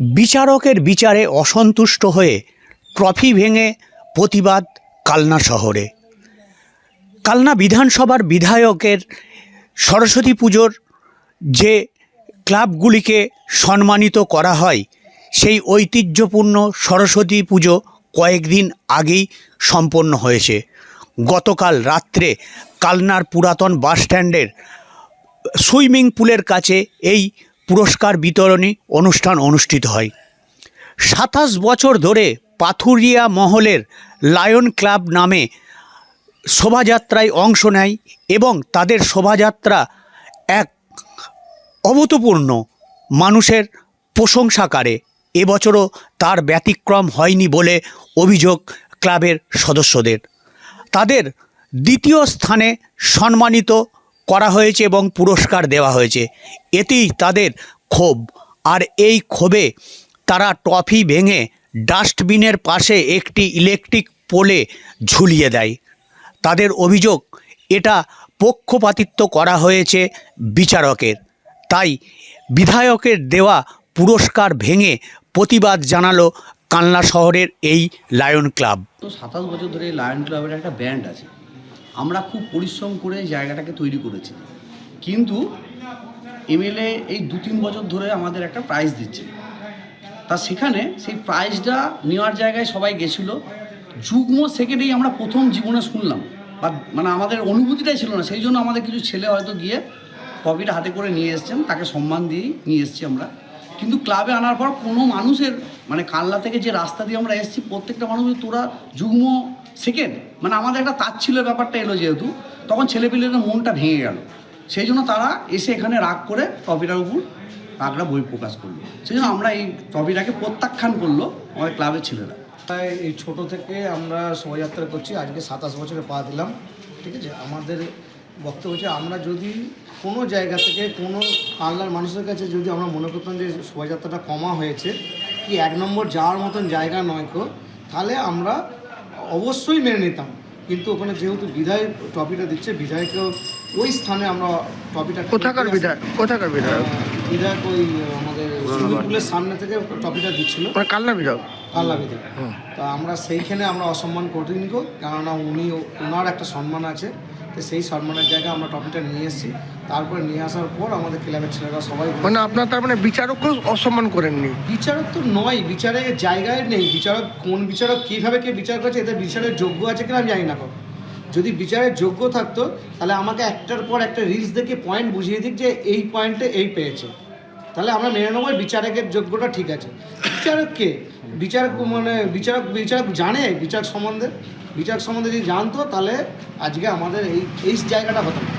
বিচারকের বিচারে অসন্তুষ্ট হয়ে ট্রফি ভেঙে প্রতিবাদ কালনা শহরে। কালনা বিধানসভার বিধায়কের সরস্বতী পুজোর যে ক্লাবগুলিকে সম্মানিত করা হয়, সেই ঐতিহ্যপূর্ণ সরস্বতী পুজো কয়েকদিন আগেই সম্পন্ন হয়েছে। গতকাল রাত্রে কালনার পুরাতন বাসস্ট্যান্ডের সুইমিং পুলের কাছে এই পুরস্কার বিতরণী অনুষ্ঠান অনুষ্ঠিত হয়। ২৭ বছর ধরে পাথুরিয়া মহলের লায়ন ক্লাব নামে শোভাযাত্রায় অংশ নেয় এবং তাদের শোভাযাত্রা এক অভূতপূর্ণ মানুষের প্রশংসা করে। এবছরও তার ব্যতিক্রম হয়নি বলে অভিযোগ ক্লাবের সদস্যদের। তাদের দ্বিতীয় স্থানে সম্মানিত করা হয়েছে এবং পুরস্কার দেওয়া হয়েছে। এতেই তাদের ক্ষোভ, আর এই ক্ষোভে তারা ট্রফি ভেঙে ডাস্টবিনের পাশে একটি ইলেকট্রিক পোলে ঝুলিয়ে দেয়। তাদের অভিযোগ, এটা পক্ষপাতিত্ব করা হয়েছে বিচারকের, তাই বিধায়কের দেওয়া পুরস্কার ভেঙে প্রতিবাদ জানালো কালনা শহরের এই লায়ন ক্লাব। তো ২৭ বছর ধরে লায়ন ক্লাবের একটা ব্যান্ড আছে। আমরা খুব পরিশ্রম করে জায়গাটাকে তৈরি করেছি, কিন্তু এমএলএ এই ২-৩ বছর ধরে আমাদের একটা প্রাইজ দিচ্ছে। তা সেখানে সেই প্রাইজটা নেওয়ার জায়গায় সবাই গেছিলো, যুগ্ম সেকেন্ডেই আমরা প্রথম জীবনে শুনলাম, বা মানে আমাদের অনুভূতিটাই ছিল না। সেই জন্য আমাদের কিছু ছেলে হয়তো গিয়ে ট্রফিটা হাতে করে নিয়ে এসছেন, তাকে সম্মান দিয়েই নিয়ে এসেছি আমরা। কিন্তু ক্লাবে আনার পর কোনো মানুষের, মানে কালনা থেকে যে রাস্তা দিয়ে আমরা এসেছি, প্রত্যেকটা মানুষের তোরা যুগ্ম সেকেন্ড, মানে আমাদের একটা তাচ্ছিল্যের ব্যাপারটা এলো যেহেতু, তখন ছেলেপিলেদের মনটা ভেঙে গেল। সেই জন্য তারা এসে এখানে রাগ করে ট্রফিটার উপর রাগটা বই প্রকাশ করলো। সেই জন্য আমরা এই ট্রফিটাকে প্রত্যাখ্যান করলো আমাদের ক্লাবের ছেলেরা। তাই এই ছোটো থেকে আমরা শোভাযাত্রা করছি, আজকে ২৭ বছরে পা দিলাম। ঠিক আছে, আমাদের বক্তব্য হচ্ছে, আমরা যদি কোনো জায়গা থেকে কোনো কালনার মানুষের কাছে যদি আমরা মনে করতাম যে শোভাযাত্রাটা কমা হয়েছে, কি ১ নম্বর যাওয়ার মতন জায়গা নয় কো, তাহলে আমরা অবশ্যই মেনে নিতাম। কিন্তু ওখানে যেহেতু বিধায়ক ট্রফিটা দিচ্ছে, বিধায়কও ওই স্থানে আমরা ট্রফিটা কোথাকার বিধায়ক বিধায়ক ওই আমাদের সুইমিং পুলের সামনে থেকে ট্রফিটা দিচ্ছিল, কালনা বিধায়ক। কালনা বিধায়ক। তা আমরা সেইখানে আমরা অসম্মান করিনি গো, কেননা ওনার একটা সম্মান আছে। তো সেই সম্মানের জায়গায় আমরা ট্রফিটা নিয়ে এসেছি। তারপরে নিয়ে আসার পর আমাদের ক্লাবের ছেলেরা সবাই, মানে আপনার তার মানে বিচারককেও অসম্মান করেননি? বিচারক তো নয়, বিচারের জায়গায় নেই। বিচারক কোন বিচারক কীভাবে কে বিচার করছে, এদের বিচারের যোগ্য আছে কিনা আমি জানি না। যদি বিচারের যোগ্য থাকতো তাহলে আমাকে একটার পর একটা রিলস দেখে পয়েন্ট বুঝিয়ে দিক যে এই পয়েন্টে এই পেয়েছে, তাহলে আমরা মেনে নেবো বিচারকের যোগ্যটা ঠিক আছে। বিচারককে বিচারক জানে বিচারক সম্বন্ধে যদি জানতো, তাহলে আজকে আমাদের এই জায়গাটা হতো না।